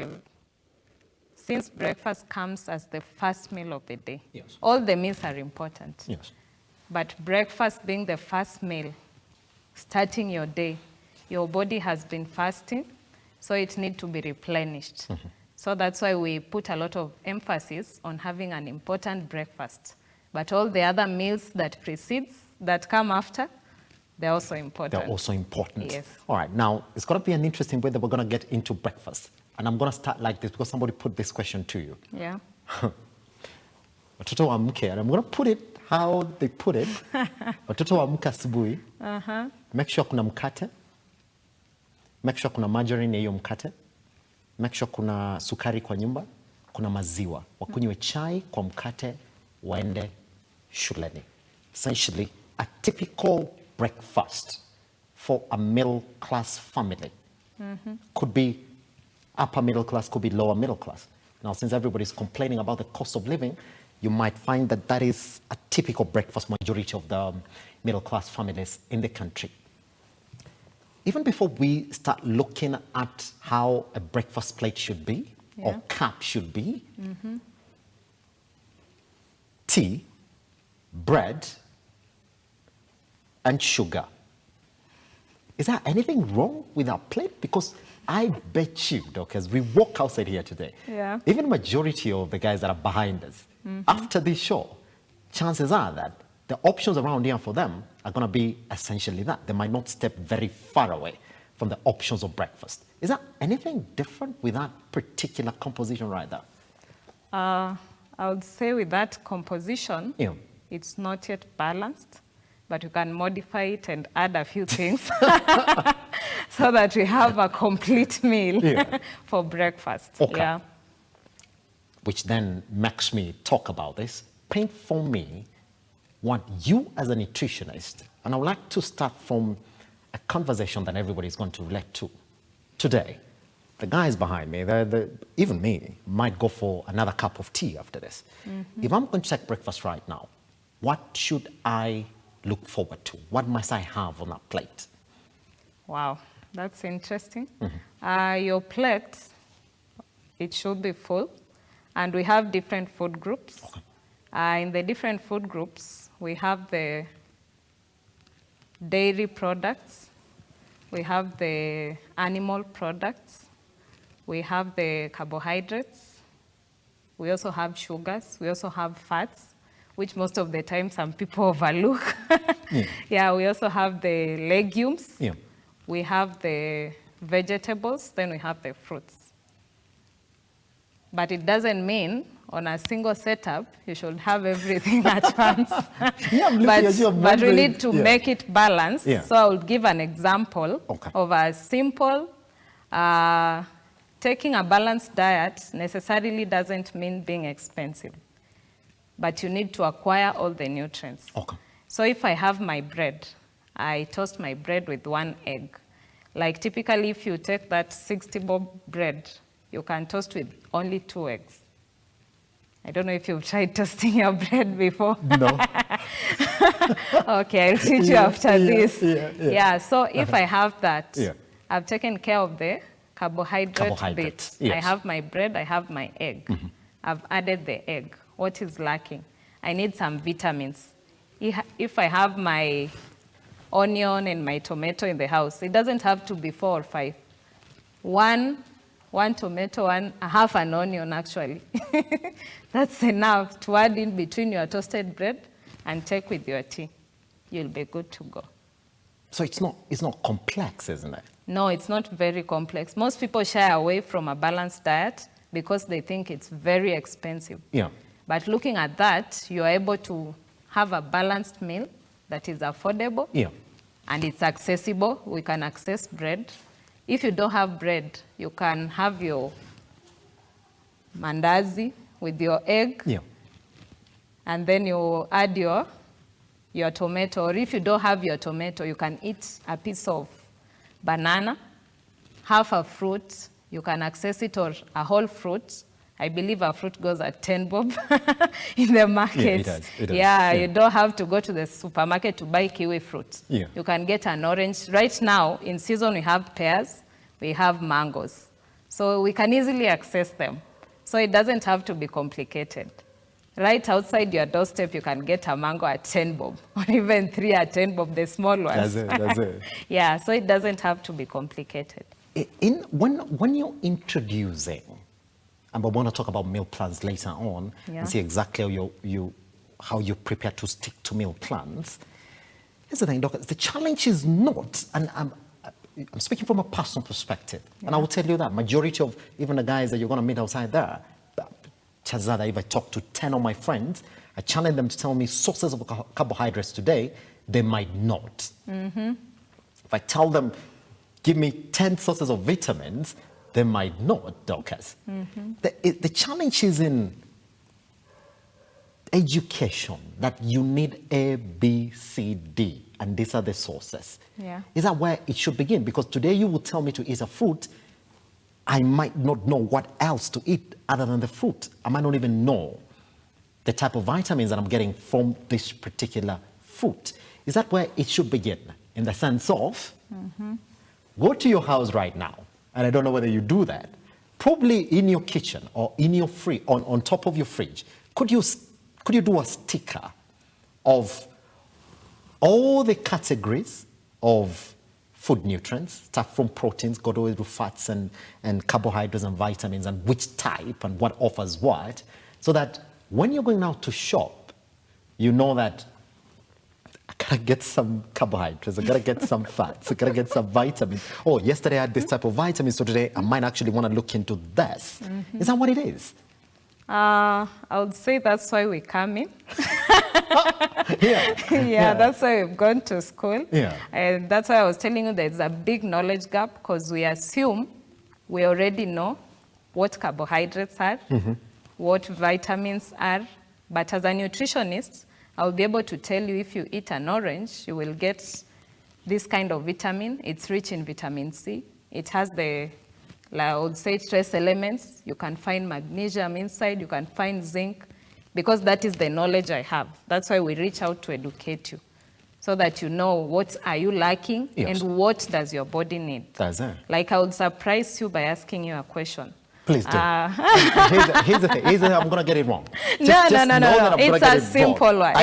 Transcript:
feel. Since breakfast comes as the first meal of the day, yes, all the meals are important. yes, But breakfast being the first meal, starting your day, your body has been fasting, so it needs to be replenished. Mm-hmm. So that's why we put a lot of emphasis on having an important breakfast. But all the other meals that precedes, that come after, they're also important. they're also important. Yes. All right, now it's going to be an interesting way that we're going to get into breakfast. And I'm going to start like this because somebody put this question to you. Yeah. Watoto wa mke, and I'm going to put it how they put it. Watoto wa mke asubuhi. Make sure kuna mkate. Make sure kuna margarine hiyo mkate. Make sure kuna sukari kwa nyumba. Kuna maziwa. Wakunywe chai kwa mkate waende shuleni. Essentially, a typical breakfast for a middle class family. Could be upper middle class, could be lower middle class. Now, since everybody's complaining about the cost of living, you might find that that is a typical breakfast majority of the middle class families in the country. Even before we start looking at how a breakfast plate should be, or cup should be, tea, bread, and sugar. Is there anything wrong with our plate? Because I bet you, Doc, as we walk outside here today, even majority of the guys that are behind us, after this show, chances are that the options around here for them are going to be essentially that. They might not step very far away from the options of breakfast. Is there anything different with that particular composition right there? I would say with that composition, it's not yet balanced, but you can modify it and add a few things so that we have a complete meal for breakfast. Okay. Yeah. Which then makes me talk about this. Paint for me what you as a nutritionist, and I would like to start from a conversation that everybody's going to relate to. Today, the guys behind me, even me, might go for another cup of tea after this. If I'm going to take breakfast right now, what should I look forward to? What must I have on that plate? Wow, that's interesting. Your plate, it should be full, and we have different food groups. Okay. In the different food groups, we have the dairy products, we have the animal products, we have the carbohydrates, we also have sugars, we also have fats, which most of the time some people overlook. Yeah, we also have the legumes, we have the vegetables, then we have the fruits. But it doesn't mean on a single setup, you should have everything at once. But we need to make it balanced. So I will give an example of a simple, taking a balanced diet necessarily doesn't mean being expensive, but you need to acquire all the nutrients. So if I have my bread, I toast my bread with 1 egg. Like typically if you take that 60-bob bread, you can toast with only 2 eggs. I don't know if you've tried toasting your bread before. No. Okay, I'll teach you after this. So if I have that, I've taken care of the carbohydrate bit. I have my bread, I have my egg. I've added the egg. What is lacking? I need some vitamins. If I have my onion and my tomato in the house, it doesn't have to be 4 or 5. One tomato, half an onion actually. That's enough to add in between your toasted bread and take with your tea. You'll be good to go. So it's not complex, isn't it? No, it's not very complex. Most people shy away from a balanced diet because they think it's very expensive. But looking at that, you're able to have a balanced meal that is affordable and it's accessible. We can access bread. If you don't have bread, you can have your mandazi with your egg, and then you add your tomato. Or if you don't have your tomato, you can eat a piece of banana, half a fruit. You can access it, or a whole fruit. I believe a fruit goes at 10 bob in the market. It does. You don't have to go to the supermarket to buy kiwi fruit. You can get an orange. Right now, in season, we have pears, we have mangoes. So we can easily access them. So it doesn't have to be complicated. Right outside your doorstep, you can get a mango at 10 bob, or even 3 at 10 bob, the small ones. That's it. Yeah, so it doesn't have to be complicated. When you're introducing, and we want to talk about meal plans later on, and see exactly how you prepare to stick to meal plans. Here's the thing, Doctor, the challenge is not, and I'm speaking from a personal perspective, and I will tell you that majority of even the guys that you're going to meet outside there, chances are that if I talk to 10 of my friends, I challenge them to tell me sources of carbohydrates today, they might not. If I tell them, give me 10 sources of vitamins, they might not, Dorcas. The challenge is in education, that you need A, B, C, D, and these are the sources. Is that where it should begin? Because today you will tell me to eat a fruit, I might not know what else to eat other than the fruit. I might not even know the type of vitamins that I'm getting from this particular fruit. Is that where it should begin? In the sense of, go to your house right now, and I don't know whether you do that, probably in your kitchen or in your fridge, on top of your fridge, could you do a sticker of all the categories of food nutrients, start from proteins, go all the way to fats and carbohydrates and vitamins, and which type and what offers what, so that when you're going out to shop, you know that I gotta get some carbohydrates, I gotta get some fats, I gotta get some vitamins. Oh, yesterday I had this type of vitamins, so today I might actually want to look into this. Is that what it is? I would say that's why we come in. That's why we've gone to school. And that's why I was telling you there's a big knowledge gap, because we assume we already know what carbohydrates are, what vitamins are. But as a nutritionist, I'll be able to tell you if you eat an orange, you will get this kind of vitamin. It's rich in vitamin C. It has I would say trace elements. You can find magnesium inside, you can find zinc, because that is the knowledge I have. That's why we reach out to educate you, so that you know what are you lacking and what does your body need. That's it. Like I would surprise you by asking you a question. Please do. Here's the thing. I'm going to get it wrong. No. It's a simple one.